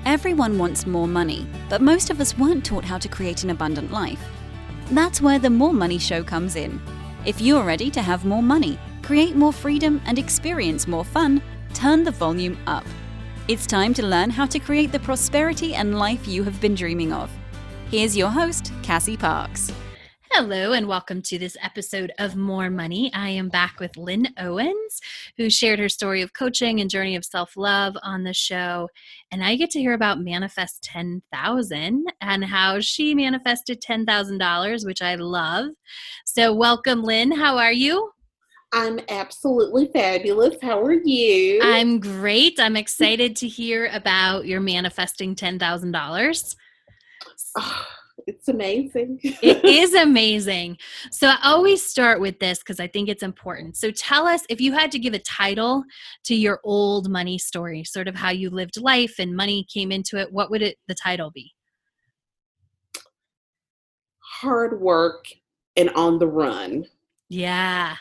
Everyone wants more money, but most of us weren't taught how to create an abundant life. That's where the More Money Show comes in. If you're ready to have more money, create more freedom, and experience more fun, turn the volume up. It's time to learn how to create the prosperity and life you have been dreaming of. Here's your host, Cassie Parks. Hello and welcome to this episode of More Money. I am back with Lynn Owens, who shared her story of coaching and journey of self-love on the show. And I get to hear about Manifest 10,000 and how she manifested $10,000, which I love. So welcome, Lynn. How are you? I'm absolutely fabulous. How are you? I'm great. I'm excited to hear about your manifesting $10,000. Oh, it's amazing. It is amazing. So I always start with this because I think it's important. So tell us, if you had to give a title to your old money story, sort of how you lived life and money came into it, what would the title be? Hard work and on the run. Yeah.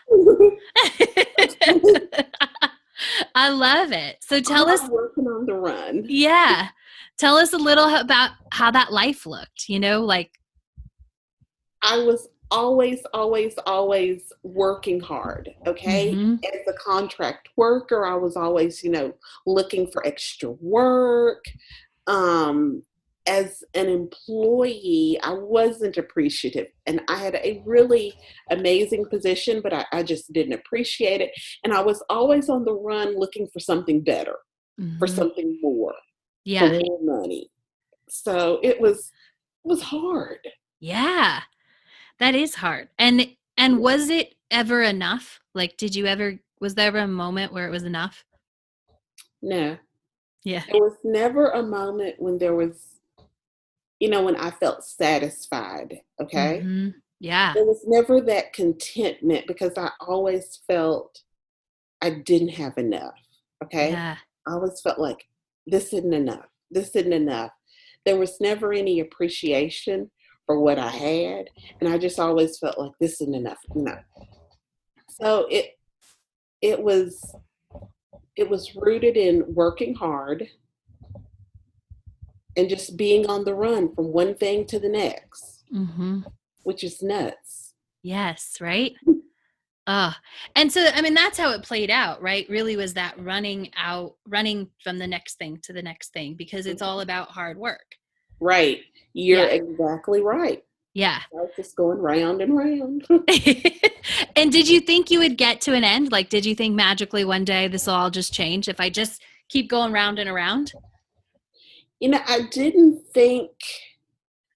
I love it. So tell us. Working on the run. Yeah. Tell us a little about how that life looked, I was always working hard, okay? Mm-hmm. As a contract worker, I was always, looking for extra work. As an employee, I wasn't appreciative. And I had a really amazing position, but I just didn't appreciate it. And I was always on the run looking for something better, Mm-hmm. for something more, Yeah. for more money. So it was hard. Yeah. That is hard. And was it ever enough? Was there ever a moment where it was enough? No. Yeah. There was never a moment when there was, when I felt satisfied, okay? Mm-hmm. Yeah. There was never that contentment because I always felt I didn't have enough, okay? Yeah. I always felt like this isn't enough. This isn't enough. There was never any appreciation for what I had. And I just always felt like this isn't enough. No. So it was rooted in working hard and just being on the run from one thing to the next, Mm-hmm. which is nuts. Yes. Right. And so, that's how it played out, right? Really was that running from the next thing to the next thing, because it's all about hard work. Right. You're exactly right. Yeah. I was just going round and round. And did you think you would get to an end? Like, did you think magically one day this will all just change if I just keep going round and around? I didn't think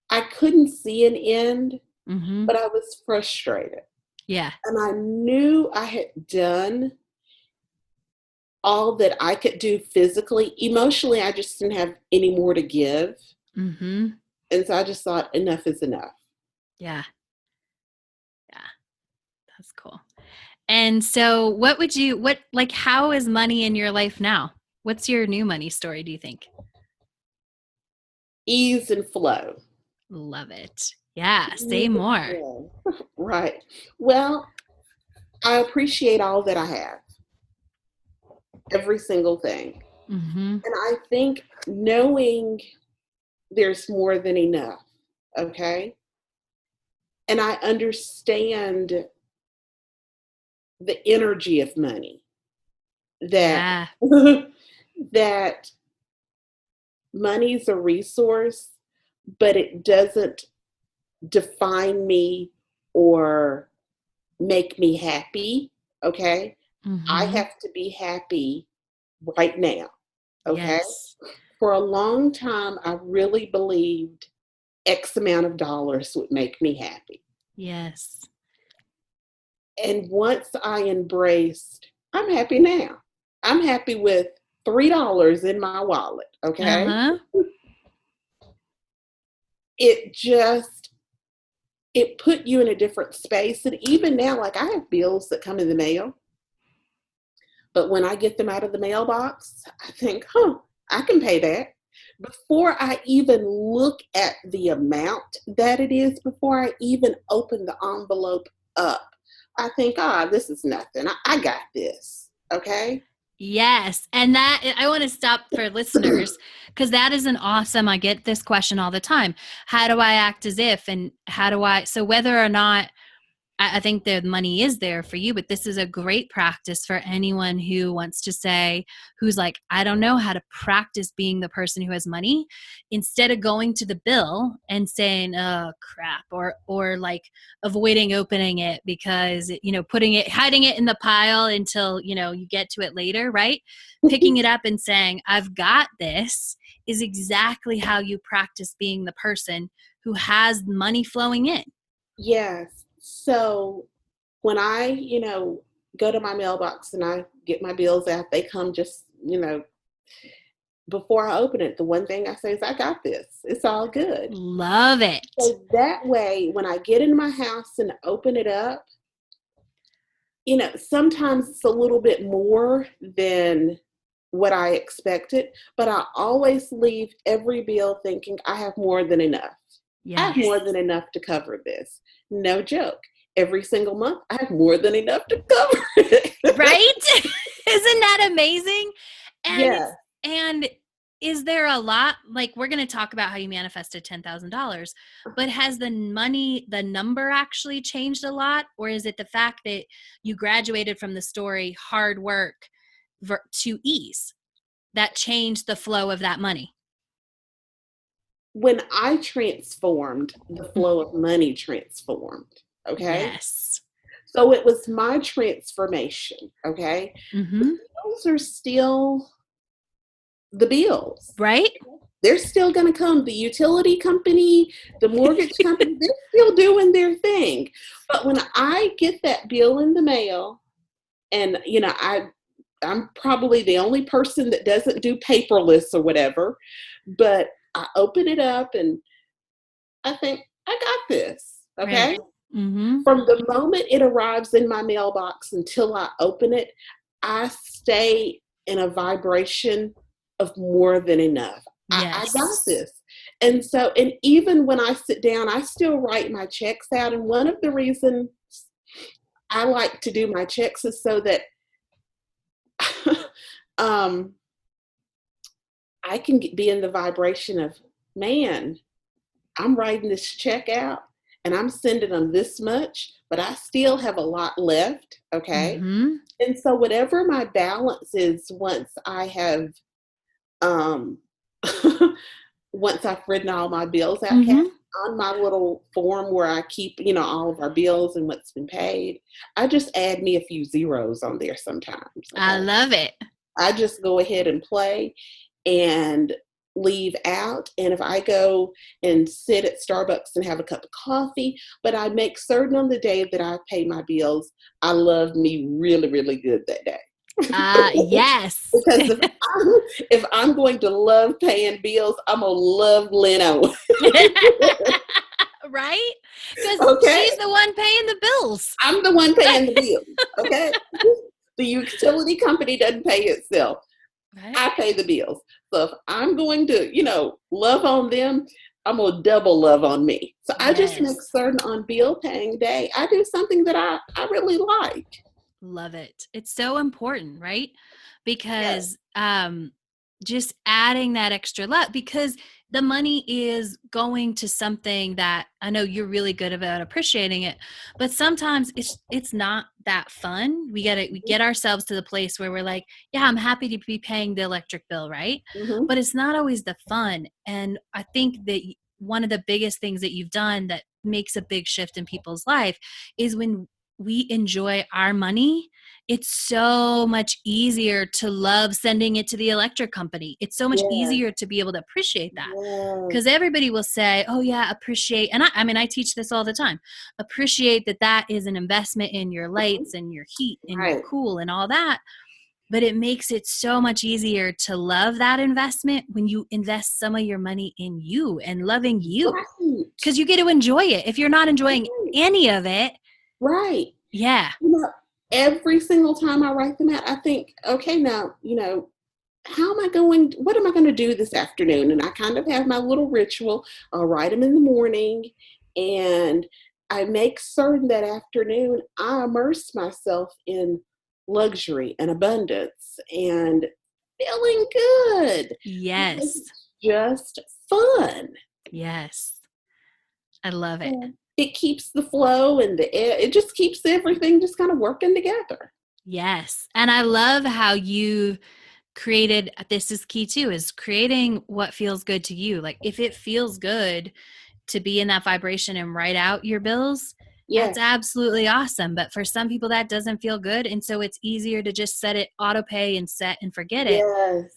I couldn't see an end, mm-hmm. but I was frustrated. Yeah. And I knew I had done all that I could do physically. Emotionally, I just didn't have any more to give. Mm-hmm. And so I just thought enough is enough. Yeah. Yeah. That's cool. And so how is money in your life now? What's your new money story, do you think? Ease and flow. Love it. Yeah. Say more. Right. Well, I appreciate all that I have. Every single thing. Mm-hmm. And I think knowing there's more than enough. Okay. And I understand the energy of money. That that money's a resource, but it doesn't define me or make me happy. Okay. Mm-hmm. I have to be happy right now. Okay. Yes. For a long time, I really believed X amount of dollars would make me happy. Yes. And once I embraced, I'm happy now. I'm happy with $3 in my wallet. Okay. Uh-huh. It put you in a different space. And even now, like I have bills that come in the mail. But when I get them out of the mailbox, I think, I can pay that. Before I even look at the amount that it is, before I even open the envelope up, I think, this is nothing. I got this. Okay. Yes. And that, I want to stop for listeners because that is an awesome, I get this question all the time. How do I act as if, and how do I, so whether or not, I think the money is there for you, but this is a great practice for anyone who wants to say, who's like, I don't know how to practice being the person who has money. Instead of going to the bill and saying, oh crap, or like avoiding opening it because, putting it, hiding it in the pile until, you get to it later, right? Picking it up and saying, I've got this is exactly how you practice being the person who has money flowing in. Yes. So when I, go to my mailbox and I get my bills out, they come just, before I open it, the one thing I say is, I got this. It's all good. Love it. So that way, when I get in my house and open it up, sometimes it's a little bit more than what I expected, but I always leave every bill thinking I have more than enough. Yes. I have more than enough to cover this. No joke. Every single month, I have more than enough to cover it. Right? Isn't that amazing? Yeah. And is there a lot, like, we're going to talk about how you manifested $10,000, but has the money, the number actually changed a lot? Or is it the fact that you graduated from the story hard work to ease that changed the flow of that money? When I transformed, the flow of money transformed. Okay. Yes. So it was my transformation. Okay. Mm-hmm. The bills are still the bills. Right? They're still going to come. The utility company, the mortgage company, they're still doing their thing. But when I get that bill in the mail, and I'm probably the only person that doesn't do paperless or whatever, but I open it up and I think, I got this. Okay. Right. Mm-hmm. From the moment it arrives in my mailbox until I open it, I stay in a vibration of more than enough. Yes. I got this. And so, and even when I sit down, I still write my checks out. And one of the reasons I like to do my checks is so that I can be in the vibration of, man, I'm writing this check out and I'm sending them this much, but I still have a lot left. Okay. Mm-hmm. And so whatever my balance is, once I have, once I've written all my bills out, Mm-hmm. on my little form where I keep, all of our bills and what's been paid, I just add me a few zeros on there sometimes. Okay? I love it. I just go ahead and play and leave out. And if I go and sit at Starbucks and have a cup of coffee, but I make certain on the day that I pay my bills, I love me really, really good that day. Yes. Because if I'm going to love paying bills, I'm going to love Lynn Owen. Right? Because Okay? she's the one paying the bills. I'm the one paying the bills. Okay? The utility company doesn't pay itself. Right. I pay the bills. So if I'm going to, love on them, I'm going to double love on me. So I just make certain on bill paying day, I do something that I really like. Love it. It's so important, right? Because just adding that extra love, because the money is going to something that I know you're really good about appreciating it, but sometimes it's not that fun. We get ourselves to the place where we're like, yeah, I'm happy to be paying the electric bill, right? Mm-hmm. But it's not always the fun. And I think that one of the biggest things that you've done that makes a big shift in people's life is when we enjoy our money, it's so much easier to love sending it to the electric company. It's so much easier to be able to appreciate that, because everybody will say, oh yeah, appreciate. And I teach this all the time. Appreciate that is an investment in your lights and your heat and your cool and all that. But it makes it so much easier to love that investment when you invest some of your money in you and loving you, because you get to enjoy it. If you're not enjoying any of it. Right. Yeah. Every single time I write them out, I think, okay, now, what am I going to do this afternoon? And I kind of have my little ritual. I'll write them in the morning, and I make certain that afternoon I immerse myself in luxury and abundance and feeling good. Because Yes. it's just fun. Yes. I love it. And it keeps the flow and it just keeps everything just kind of working together. Yes. And I love how you created, this is key too, is creating what feels good to you. Like if it feels good to be in that vibration and write out your bills, Yeah. that's absolutely awesome. But for some people that doesn't feel good. And so it's easier to just set it auto pay and set and forget it. Yes.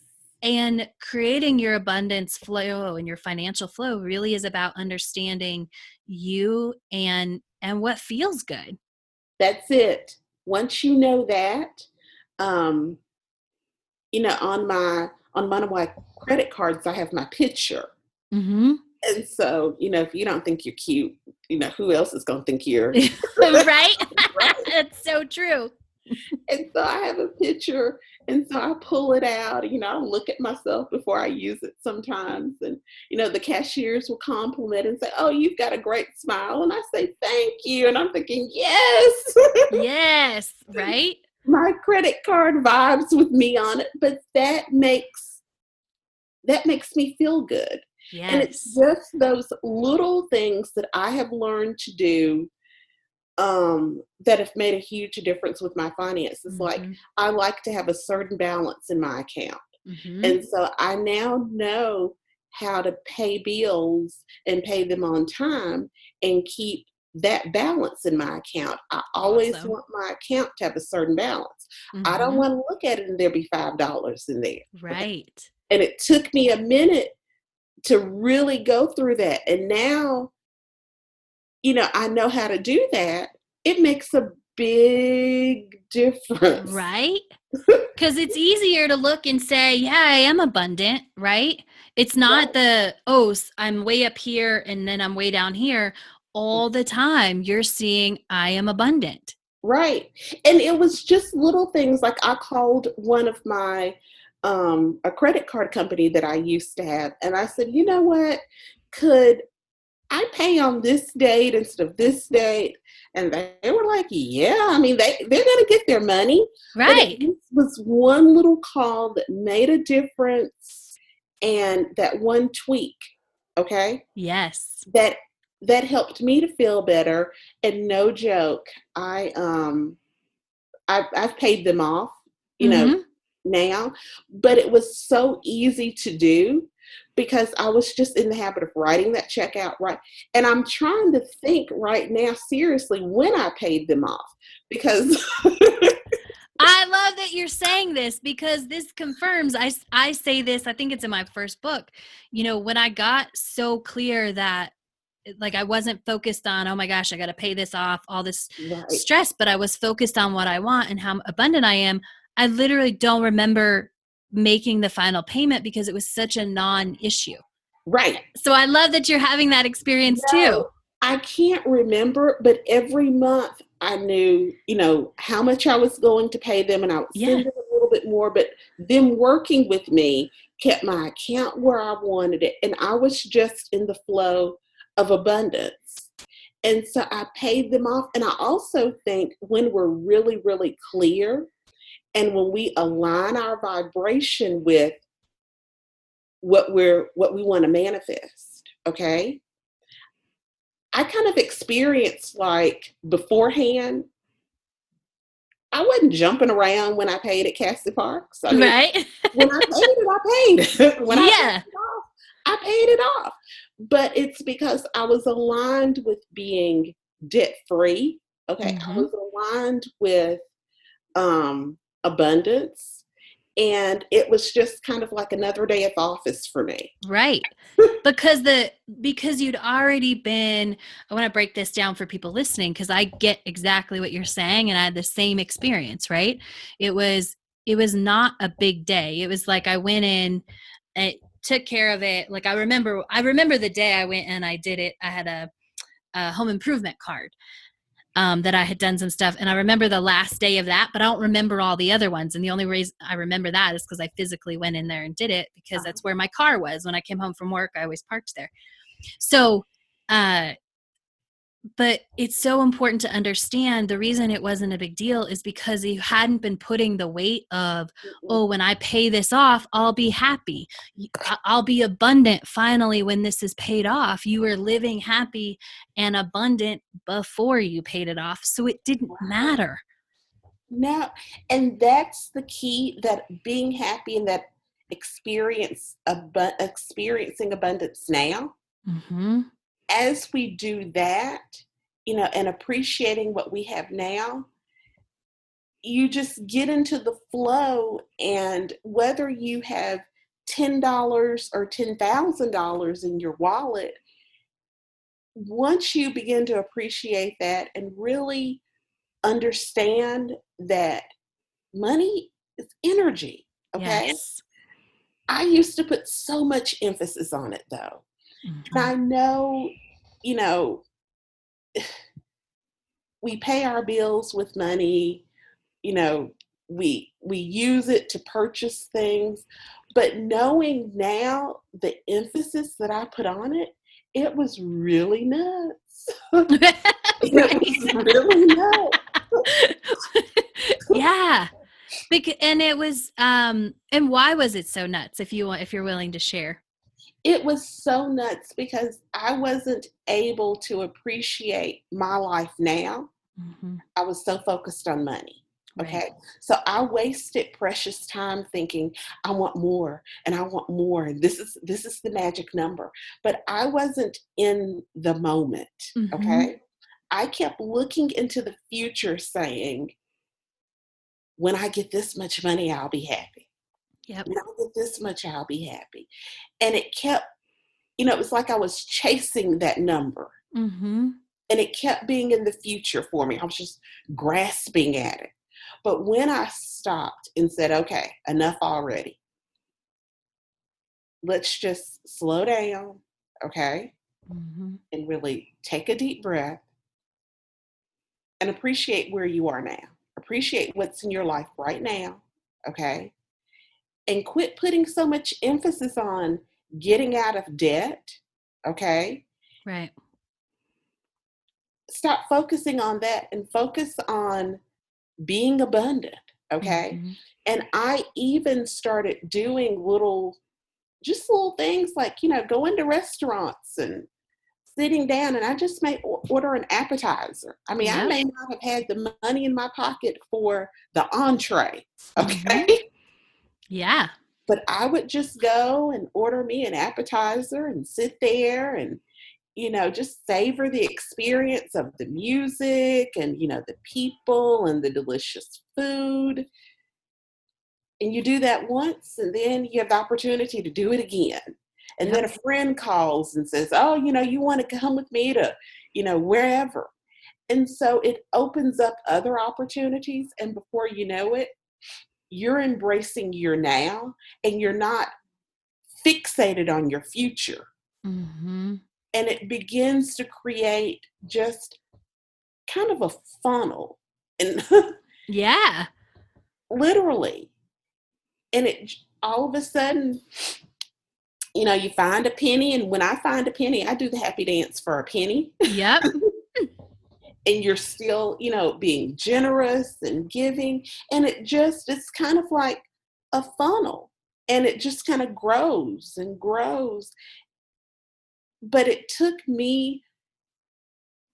And creating your abundance flow and your financial flow really is about understanding you and what feels good. That's it. Once you know that, on one of my credit cards, I have my picture. Mm-hmm. And so, if you don't think you're cute, who else is going to think you're Right? right? That's so true. And so I have a picture, and so I pull it out. I look at myself before I use it sometimes. And, the cashiers will compliment and say, "Oh, you've got a great smile." And I say, "Thank you." And I'm thinking, yes, Yes, right? my credit card vibes with me on it, but that makes me feel good. And it's Yes. just those little things that I have learned to do that have made a huge difference with my finances. Like Mm-hmm. I like to have a certain balance in my account. Mm-hmm. And so I now know how to pay bills and pay them on time and keep that balance in my account. I always Awesome. want my account to have a certain balance. I don't Mm-hmm. want to look at it and there be $5 in there. Right. And it took me a minute to really go through that. And now, I know how to do that. It makes a big difference. Right? Because it's easier to look and say, yeah, I am abundant, right? It's not Right. I'm way up here and then I'm way down here. All the time you're seeing I am abundant. Right. And it was just little things like I called one of my a credit card company that I used to have, and I said, "You know what? Could I pay on this date instead of this date?" And they were like, "Yeah, I mean they're gonna get their money." But it Right. was one little call that made a difference, and that one tweak, okay? Yes. That helped me to feel better. And no joke, I've paid them off, you know, Mm-hmm. now, but it was so easy to do because I was just in the habit of writing that check out, right? And I'm trying to think right now, seriously, when I paid them off because I love that you're saying this because this confirms, I say this, I think it's in my first book, when I got so clear that like I wasn't focused on, oh my gosh, I got to pay this off, all this right, stress, but I was focused on what I want and how abundant I am. I literally don't remember making the final payment because it was such a non-issue. right. So I love that you're having that experience too. No, I can't remember, but every month I knew, how much I was going to pay them and I would Yeah. send them a little bit more, but them working with me kept my account where I wanted it. And I was just in the flow of abundance. And so I paid them off. And I also think when we're really, really clear and when we align our vibration with what we want to manifest, okay? I kind of experienced like beforehand, I wasn't jumping around when I paid at Cassie Parks. I mean, Right. when I paid it, I paid it. When I paid Yeah. it off, I paid it off. But it's because I was aligned with being debt free. Okay. I Mm-hmm. was aligned with abundance. And it was just kind of like another day at the office for me. Right. Because you'd already been, I want to break this down for people listening because I get exactly what you're saying and I had the same experience, right? It was not a big day. It was like I went in, I took care of it. Like I remember the day I went and I did it. I had a home improvement card. That I had done some stuff. And I remember the last day of that, but I don't remember all the other ones. And the only reason I remember that is because I physically went in there and did it because that's where my car was. When I came home from work, I always parked there. So But it's so important to understand the reason it wasn't a big deal is because you hadn't been putting the weight of, oh, when I pay this off, I'll be happy. I'll be abundant finally when this is paid off. You were living happy and abundant before you paid it off. So it didn't matter. No, and that's the key, that being happy and that experiencing abundance now. Mm-hmm. As we do that, and appreciating what we have now, you just get into the flow. And whether you have $10 or $10,000 in your wallet, once you begin to appreciate that and really understand that money is energy, okay? Yes. I used to put so much emphasis on it, though. Mm-hmm. And I know, we pay our bills with money, we use it to purchase things, but knowing now the emphasis that I put on it, it was really nuts. It was really nuts. Yeah. And it was and why was it so nuts, if you're willing to share? It was so nuts because I wasn't able to appreciate my life now. Mm-hmm. I was so focused on money. Okay. Right. So I wasted precious time thinking I want more and I want more. And this is the magic number. But I wasn't in the moment. Mm-hmm. Okay. I kept looking into the future saying, when I get this much money, I'll be happy. Yep. When I get this much, I'll be happy. And it kept, it was like I was chasing that number. Mm-hmm. And it kept being in the future for me. I was just grasping at it. But when I stopped and said, okay, enough already. Let's just slow down, okay? Mm-hmm. And really take a deep breath and appreciate where you are now. Appreciate what's in your life right now, okay? And quit putting so much emphasis on getting out of debt, okay? Right. Stop focusing on that and focus on being abundant, okay? Mm-hmm. And I even started doing little things like, going to restaurants and sitting down, and I just may order an appetizer. I mean, I Yep. may not have had the money in my pocket for the entree, okay? Mm-hmm. Yeah. But I would just go and order me an appetizer and sit there and, just savor the experience of the music and, the people and the delicious food. And you do that once, and then you have the opportunity to do it again. And Yep. then a friend calls and says, oh, you want to come with me to, wherever. And so it opens up other opportunities. And before you know it, you're embracing your now, and you're not fixated on your future. Mm-hmm. And it begins to create just kind of a funnel. And Yeah. literally. And it all of a sudden, you find a penny. And when I find a penny, I do the happy dance for a penny. Yep. And you're still, being generous and giving. And it's kind of like a funnel. And it just kind of grows and grows. But it took me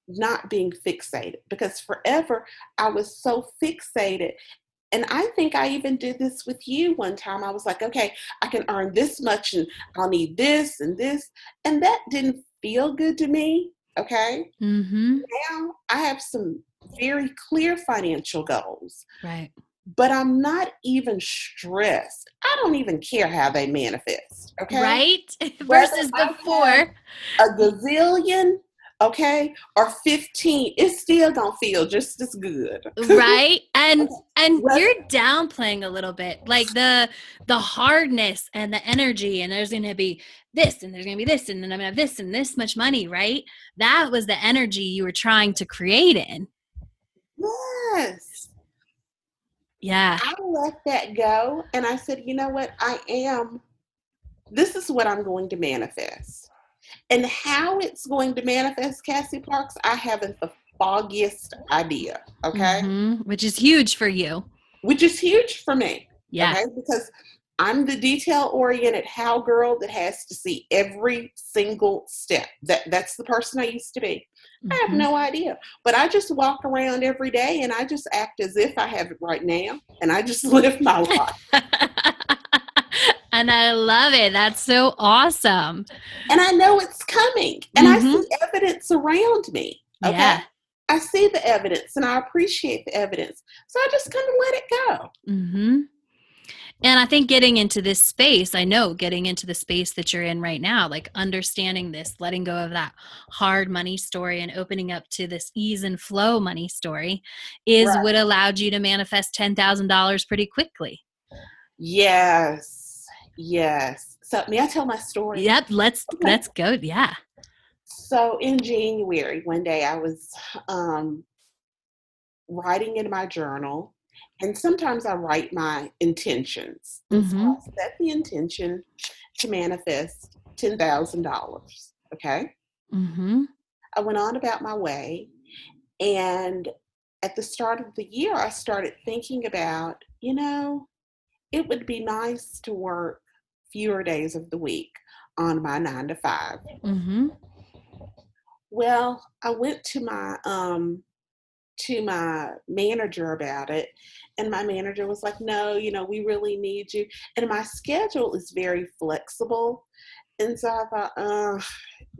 not being fixated, because forever I was so fixated. And I think I even did this with you one time. I was like, okay, I can earn this much and I'll need this and this. And that didn't feel good to me. Okay. Mm-hmm. Now I have some very clear financial goals. Right. But I'm not even stressed. I don't even care how they manifest. Okay. Right. Versus before. A gazillion, okay, or 15, it's still gonna feel just as good. Right. And Well, you're downplaying a little bit, like the hardness and the energy, and there's gonna be this and there's gonna be this and then I'm gonna have this and this much money, right? That was the energy you were trying to create in. yes. Yeah. I let that go, and I said, you know what? This is what I'm going to manifest. And how it's going to manifest, Cassie Parks, I haven't the foggiest idea. Okay. Which is huge for you. Which is huge for me. Yeah. Okay. Because I'm the detail-oriented how girl that has to see every single step. That's the person I used to be. I have no idea. But I just walk around every day and I just act as if I have it right now. And I just live my life. And I love it. That's so awesome. And I know it's coming. And I see evidence around me. Okay. Yeah. I see the evidence and I appreciate the evidence. So I just kind of let it go. And I think getting into the space that you're in right now, like understanding this, letting go of that hard money story and opening up to this ease and flow money story is Right. what allowed you to manifest $10,000 pretty quickly. Yes. So may I tell my story? Yep. Let's go. Yeah. So in January, one day I was writing in my journal, and sometimes I write my intentions. And so I set the intention to manifest $10,000. Okay. I went on about my way, and at the start of the year, I started thinking about, it would be nice to work fewer days of the week on my 9 to 5. Well, I went to my manager about it, and my manager was like, no, we really need you. And my schedule is very flexible. And so I thought,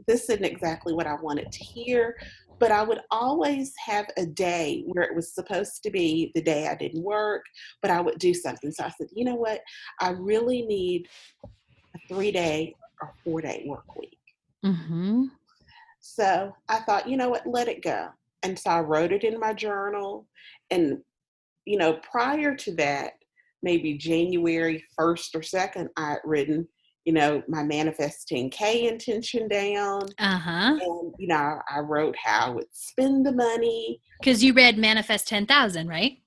this isn't exactly what I wanted to hear, but I would always have a day where it was supposed to be the day I didn't work, but I would do something. So I said, you know what? I really need a 3-day or 4-day work week. So I thought, you know what? Let it go. And so I wrote it in my journal. And, prior to that, maybe January 1st or 2nd, I had written, my manifest 10K intention down. And, I wrote how I would spend the money. Because you read Manifest 10,000, right?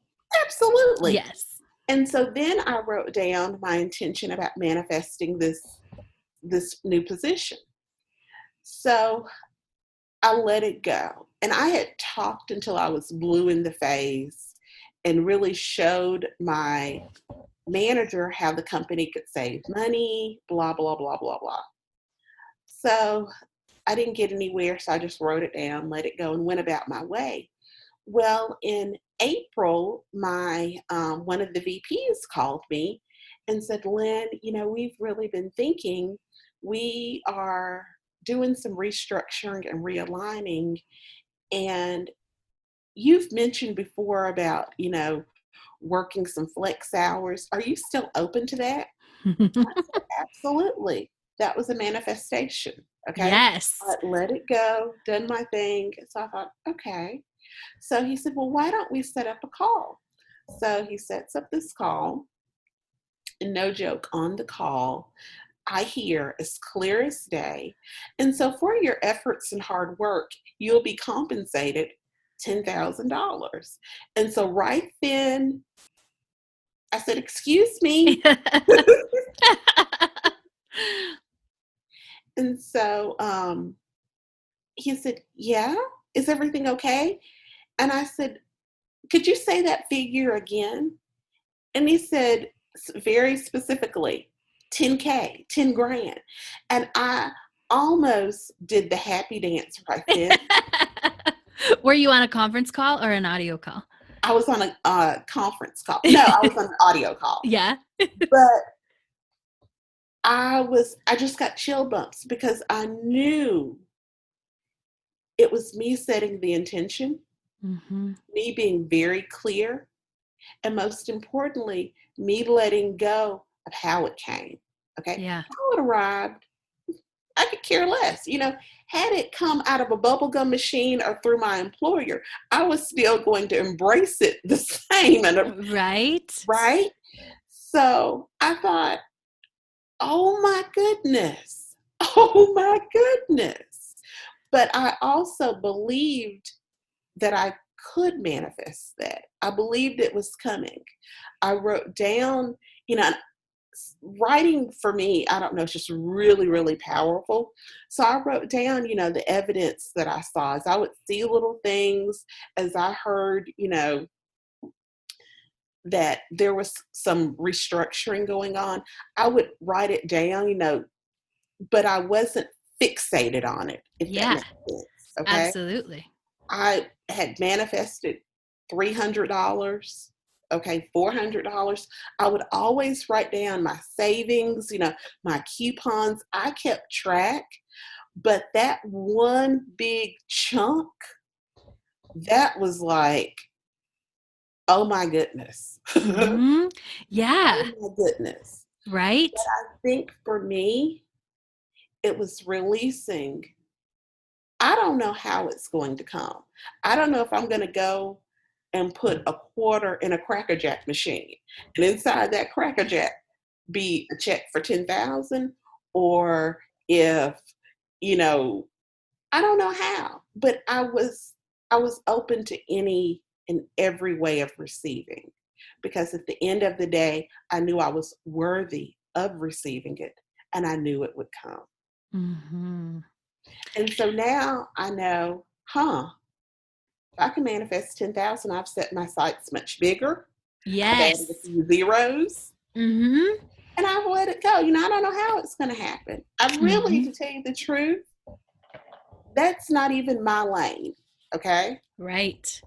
Absolutely. Yes. And so then I wrote down my intention about manifesting this new position. So I let it go. And I had talked until I was blue in the face and really showed my manager how the company could save money, blah, blah, blah, blah, blah. So I didn't get anywhere. So I just wrote it down, let it go, and went about my way. Well, in April, my one of the VPs called me and said, Lynn, we've really been thinking. We are doing some restructuring and realigning. And you've mentioned before about, working some flex hours. Are you still open to that? I said, absolutely. That was a manifestation. Okay. Yes. I let it go, done my thing. So I thought, okay. So he said, well, why don't we set up a call? So he sets up this call, and no joke, on the call, I hear as clear as day. And so for your efforts and hard work, you'll be compensated $10,000. And so right then I said, excuse me. And so he said, yeah, is everything okay? And I said, could you say that figure again? And he said, very specifically, 10K, 10 grand. And I almost did the happy dance right then. Were you on a conference call or an audio call? I was on a conference call. No, I was on an audio call. Yeah. But I just got chill bumps because I knew it was me setting the intention, me being very clear, and most importantly, me letting go of how it came. Okay. Yeah. How it arrived, I could care less. Had it come out of a bubblegum machine or through my employer, I was still going to embrace it the same. Right? So I thought, oh my goodness. Oh my goodness. But I also believed that I could manifest that. I believed it was coming. I wrote down, writing for me, I don't know, it's just really, really powerful. So I wrote down, the evidence that I saw as I would see little things, as I heard, that there was some restructuring going on. I would write it down, but I wasn't fixated on it, if that Yeah, makes sense. Okay. absolutely. I had manifested $300. Okay, $400. I would always write down my savings, my coupons. I kept track, but that one big chunk, that was like, oh my goodness. Hmm. Yeah, Oh my goodness. right? But I think for me, it was releasing. I don't know how it's going to come. I don't know if I'm going to go and put a quarter in a Cracker Jack machine, and inside that Cracker Jack be a check for 10,000, or if, you know, I don't know how, but I was open to any and every way of receiving, because at the end of the day, I knew I was worthy of receiving it, and I knew it would come. Hmm. And so now I know, if I can manifest 10,000, I've set my sights much bigger. I've added a Yes. few zeros, Hmm. and I've let it go. I don't know how it's going to happen. I really, Hmm. to tell you the truth, that's not even my lane. Okay. Right.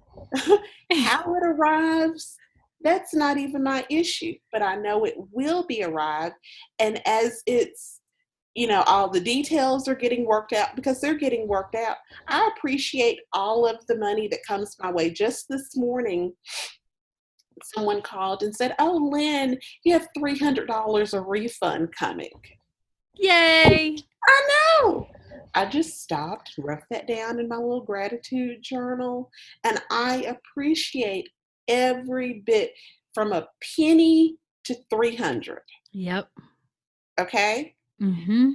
How it arrives, that's not even my issue, but I know it will be arrived. And as it's, all the details are getting worked out, because they're getting worked out. I appreciate all of the money that comes my way. Just this morning, someone called and said, "Oh, Lynn, you have $300 a refund coming." Yay. I know. I just stopped, wrote that down in my little gratitude journal, and I appreciate every bit, from a penny to 300. Yep. Okay? Hmm.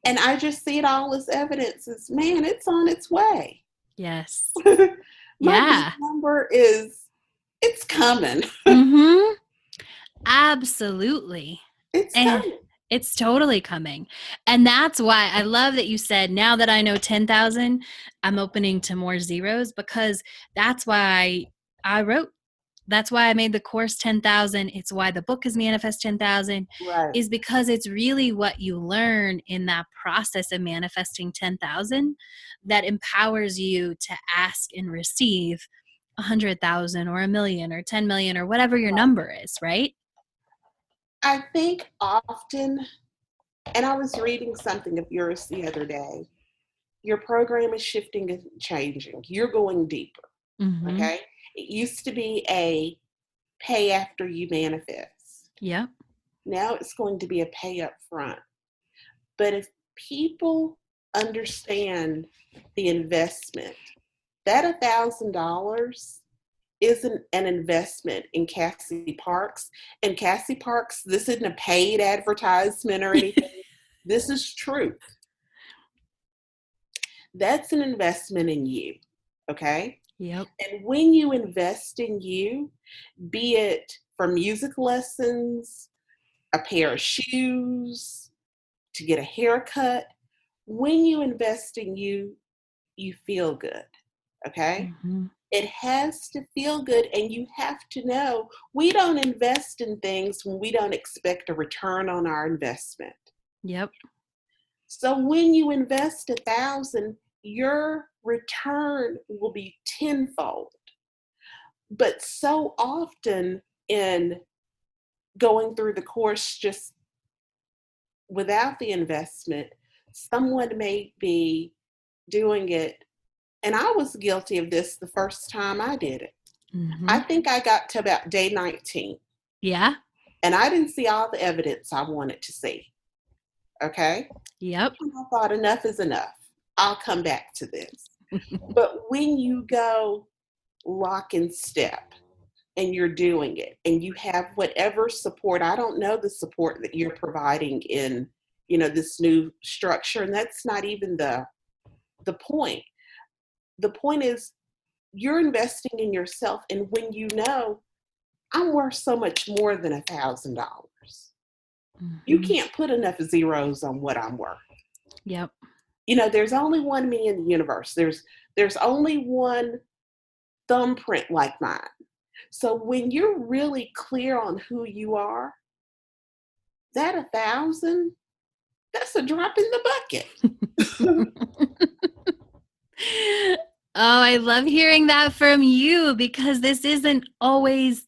And I just see it all as evidence, as, man, it's on its way. Yes. My big Yeah. number it's coming. Hmm. Absolutely. It's And coming. it's totally coming. And that's why I love that you said, now that I know 10,000, I'm opening to more zeros, because that's why I wrote, that's why I made the course 10,000. It's why the book is Manifest 10,000, Right. is because it's really what you learn in that process of manifesting 10,000 that empowers you to ask and receive 100,000 or a million or 10 million or whatever your Right. number is, right? I think often, and I was reading something of yours the other day, your program is shifting and changing. You're going deeper. Mm-hmm. Okay. It used to be a pay after you manifest. Yep. Now it's going to be a pay up front. But if people understand the investment, that $1,000 isn't an investment in Cassie Parks. And Cassie Parks, this isn't a paid advertisement or anything. This is truth. That's an investment in you. Okay. Yep. And when you invest in you, be it for music lessons, a pair of shoes, to get a haircut, when you invest in you, you feel good. Okay. Mm-hmm. It has to feel good, and you have to know, we don't invest in things when we don't expect a return on our investment. Yep. So when you invest 1,000, your return will be tenfold. But so often in going through the course just without the investment, someone may be doing it. And I was guilty of this the first time I did it. I Mm-hmm. think I got to about day 19, Yeah. and I didn't see all the evidence I wanted to see. Okay. Yep. And I thought, enough is enough. I'll come back to this. But when you go lock and step, and you're doing it, and you have whatever support, I don't know the support that you're providing in, this new structure. And that's not even the point. The point is, you're investing in yourself. And when I'm worth so much more than $1,000. You can't put enough zeros on what I'm worth. Yep. There's only one me in the universe. There's only one thumbprint like mine. So when you're really clear on who you are, that 1,000, that's a drop in the bucket. Oh, I love hearing that from you, because this isn't always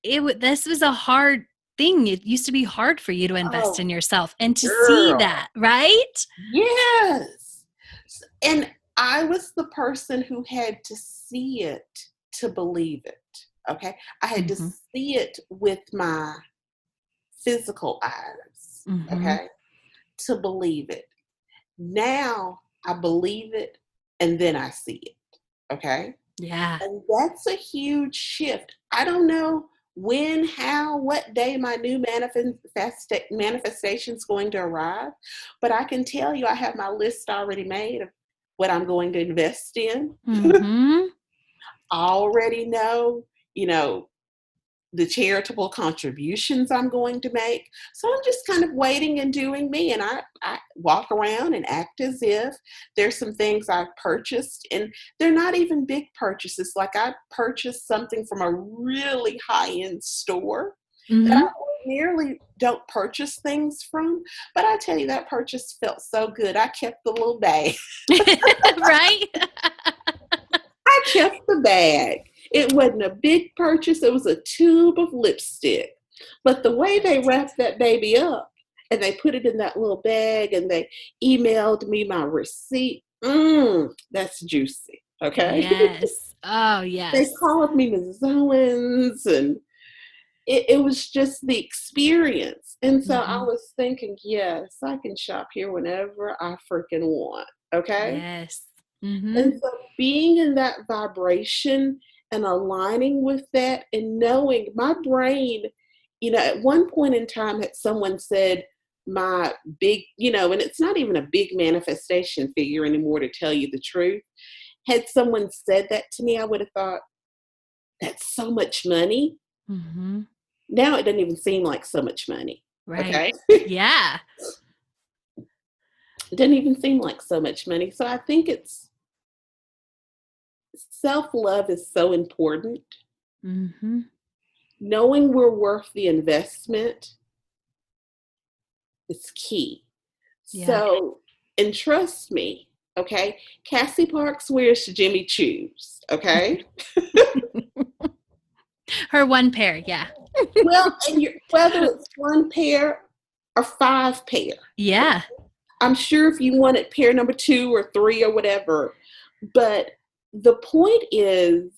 this was a hard thing. It used to be hard for you to invest in yourself and to see Girl. that, right? Yes. And I was the person who had to see it to believe it. Okay. I had to see it with my physical eyes. Okay. To believe it. Now I believe it and then I see it. Okay. Yeah. And that's a huge shift. I don't know when, how, what day my new manifestation is going to arrive, but I can tell you I have my list already made of what I'm going to invest in. I already know, the charitable contributions I'm going to make. So I'm just kind of waiting and doing me. And I walk around and act as if there's some things I've purchased, and they're not even big purchases. Like I purchased something from a really high-end store that I ordinarily don't purchase things from. But I tell you, that purchase felt so good. I kept the little bag. Right? I kept the bag. It wasn't a big purchase. It was a tube of lipstick. But the way they wrapped that baby up and they put it in that little bag and they emailed me my receipt, that's juicy. Okay? Yes. Oh, yes. They called me Mrs. Owens, and it was just the experience. And so I was thinking, yes, I can shop here whenever I freaking want. Okay? Yes. And so being in that vibration and aligning with that and knowing my brain, at one point in time had someone said my big, and it's not even a big manifestation figure anymore, to tell you the truth. Had someone said that to me, I would have thought, that's so much money. Now it doesn't even seem like so much money. Right. Okay? Yeah. It doesn't even seem like so much money. So I think self-love is so important. Knowing we're worth the investment is key. Yeah. So, and trust me, okay, Cassie Parks wears Jimmy Choos, okay? Her one pair, yeah. Well, and whether it's one pair or 5 pair. Yeah. I'm sure if you wanted pair number 2 or 3 or whatever, but the point is,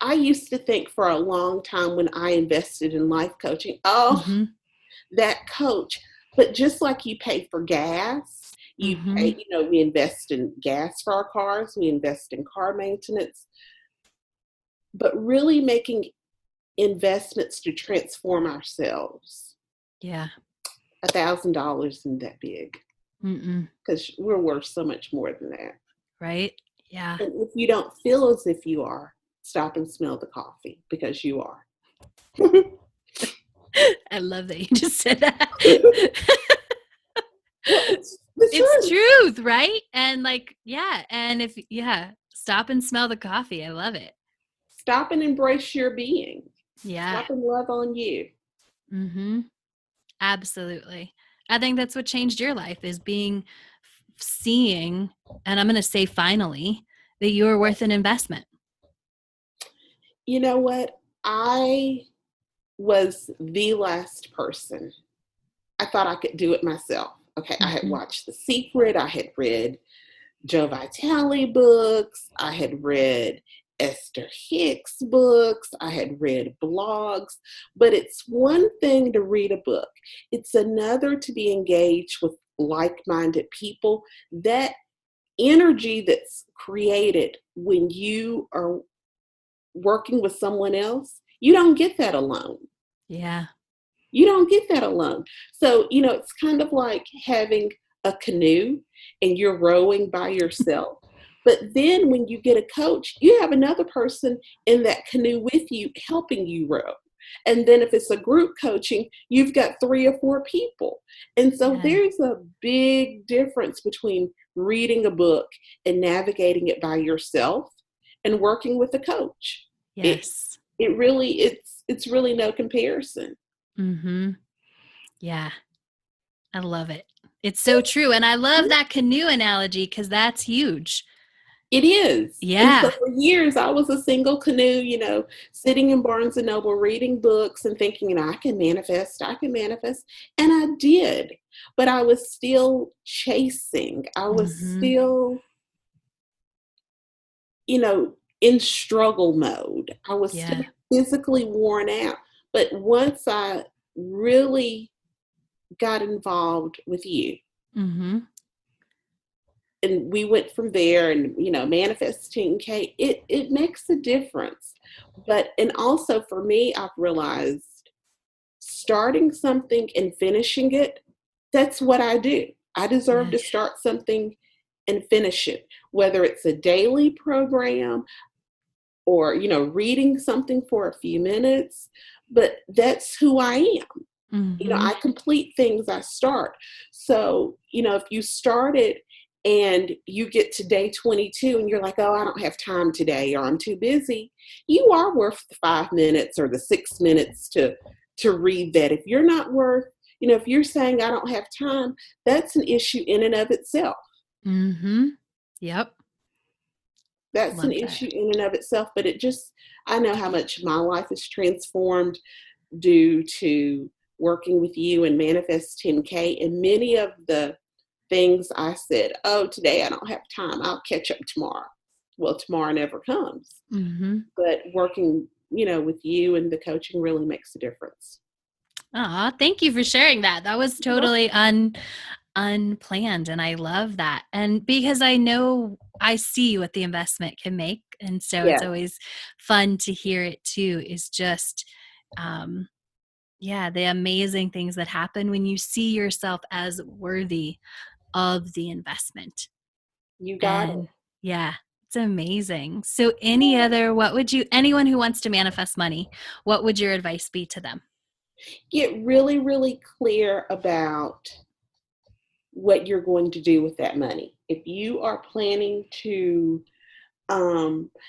I used to think for a long time when I invested in life coaching, that coach. But just like you pay for gas, you pay, we invest in gas for our cars, we invest in car maintenance, but really making investments to transform ourselves. Yeah. $1,000 isn't that big, because we're worth so much more than that. Right. Yeah. And if you don't feel as if you are, stop and smell the coffee, because you are. I love that you just said that. It's truth, right? And and stop and smell the coffee. I love it. Stop and embrace your being. Yeah. Stop and love on you. Absolutely. I think that's what changed your life, is seeing, and I'm going to say finally, that you are worth an investment. You know what? I was the last person. I thought I could do it myself. Okay, I had watched The Secret. I had read Joe Vitale books. I had read Esther Hicks books. I had read blogs. But it's one thing to read a book. It's another to be engaged with like-minded people. That energy that's created when you are working with someone else, you don't get that alone. Yeah. You don't get that alone. So, it's kind of like having a canoe and you're rowing by yourself. But then when you get a coach, you have another person in that canoe with you, helping you row. And then if it's a group coaching, you've got 3 or 4 people. And so Yeah. there's a big difference between reading a book and navigating it by yourself and working with a coach. Yes. It really, it's really no comparison. Mm-hmm. Yeah. I love it. It's so true. And I love that canoe analogy because that's huge. It is. And so Yeah. for years, I was a single canoe, sitting in Barnes and Noble, reading books and thinking, I can manifest, I can manifest. And I did. But I was still chasing. I was Mm-hmm. still, in struggle mode. I was still Yeah. physically worn out. But once I really got involved with you, Mm-hmm. and we went from there and manifesting K, it makes a difference. And also for me, I've realized starting something and finishing it, that's what I do. I deserve to Yes. start something and finish it, whether it's a daily program or reading something for a few minutes, but that's who I am. Mm-hmm. I complete things I start. So, if you started and you get to day 22 and you're like, oh, I don't have time today, or I'm too busy, you are worth the 5 minutes or the 6 minutes to read that. If you're not worth, if you're saying I don't have time, that's an issue in and of itself. Mm-hmm. Yep. That's an Love that. issue in and of itself. But I know how much my life is transformed due to working with you and Manifest 10K, and many of the things I said, oh, today I don't have time, I'll catch up tomorrow. Well, tomorrow never comes. Mm-hmm. But working, with you and the coaching really makes a difference. Aw, thank you for sharing that. That was totally unplanned. And I love that. And because I see what the investment can make. And so it's Yeah. always fun to hear it too, is just, the amazing things that happen when you see yourself as worthy of the investment. You got it. And yeah, it's amazing. So anyone who wants to manifest money, what would your advice be to them? Get really, really clear about what you're going to do with that money. If you are planning to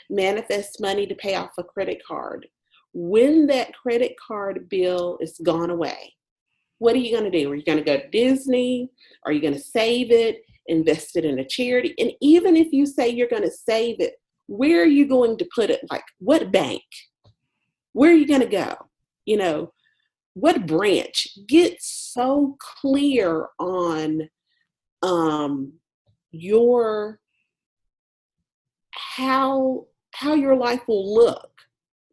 manifest money to pay off a credit card, when that credit card bill is gone away, what are you going to do? Are you going to go to Disney? Are you going to save it, invest it in a charity? And even if you say you're going to save it, where are you going to put it? Like what bank? Where are you going to go? What branch? Get so clear on your how your life will look.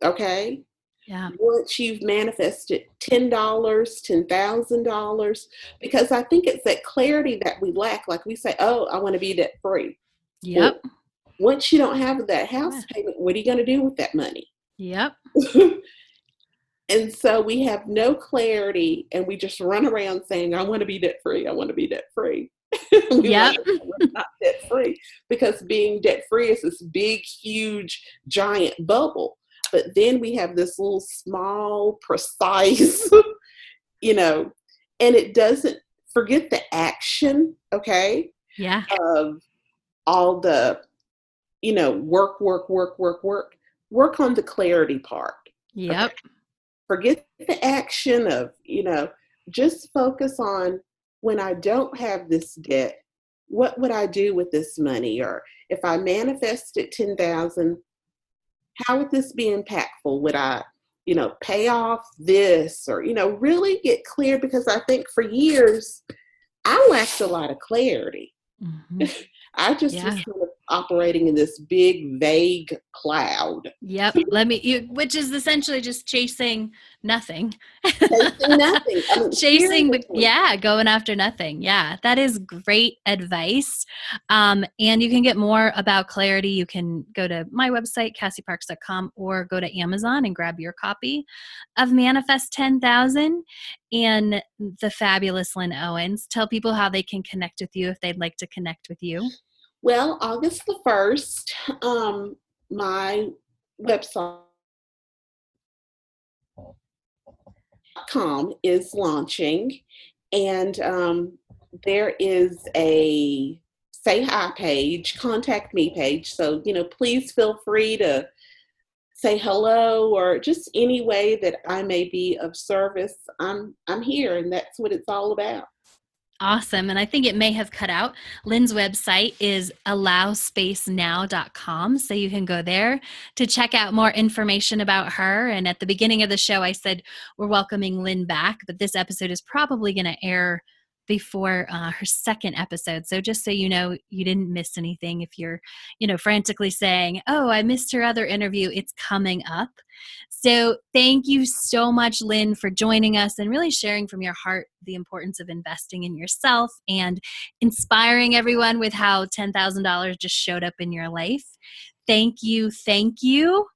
Okay. Yeah. Once you've manifested $10, $10,000, because I think it's that clarity that we lack. Like we say, oh, I want to be debt free. Yep. Well, once you don't have that house Yeah. payment, what are you going to do with that money? Yep. And so we have no clarity and we just run around saying, I want to be debt free. I want to be debt free. Yep. We're not debt free, because being debt free is this big, huge, giant bubble. But then we have this little small, precise, and it doesn't forget the action, okay, Yeah. of all the, work. Work on the clarity part. Yep. Okay? Forget the action of, just focus on, when I don't have this debt, what would I do with this money? Or if I manifested 10,000, how would this be impactful? Would I, pay off this, or, really get clear? Because I think for years, I lacked a lot of clarity. Mm-hmm. I just was kind of operating in this big, vague cloud. Yep. Which is essentially just chasing nothing. Chasing nothing. I mean, Chasing, but seriously. going after nothing. Yeah, that is great advice. And you can get more about clarity. You can go to my website, cassieparks.com, or go to Amazon and grab your copy of Manifest 10,000 and the fabulous Lynn Owens. Tell people how they can connect with you if they'd like to connect with you. Well, August the 1st, my website is launching, and there is a say hi page, contact me page. So, please feel free to say hello, or just any way that I may be of service. I'm here, and that's what it's all about. Awesome. And I think it may have cut out. Lynn's website is allowspacenow.com. So you can go there to check out more information about her. And at the beginning of the show, I said we're welcoming Lynn back, but this episode is probably going to air before her second episode. So just so you know, you didn't miss anything. If you're, frantically saying, oh, I missed her other interview, it's coming up. So thank you so much, Lynn, for joining us and really sharing from your heart the importance of investing in yourself and inspiring everyone with how $10,000 just showed up in your life. Thank you. Thank you.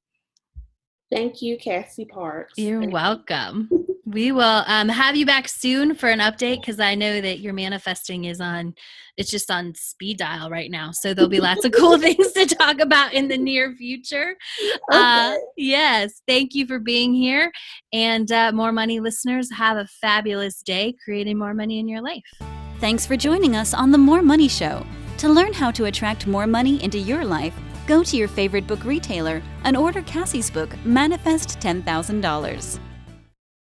Thank you, Cassie Parks. You're welcome. We will have you back soon for an update, because I know that your manifesting it's just on speed dial right now. So there'll be lots of cool things to talk about in the near future. Okay. Yes. Thank you for being here. And More Money listeners, have a fabulous day creating more money in your life. Thanks for joining us on The More Money Show. To learn how to attract more money into your life, go to your favorite book retailer and order Cassie's book, Manifest $10,000.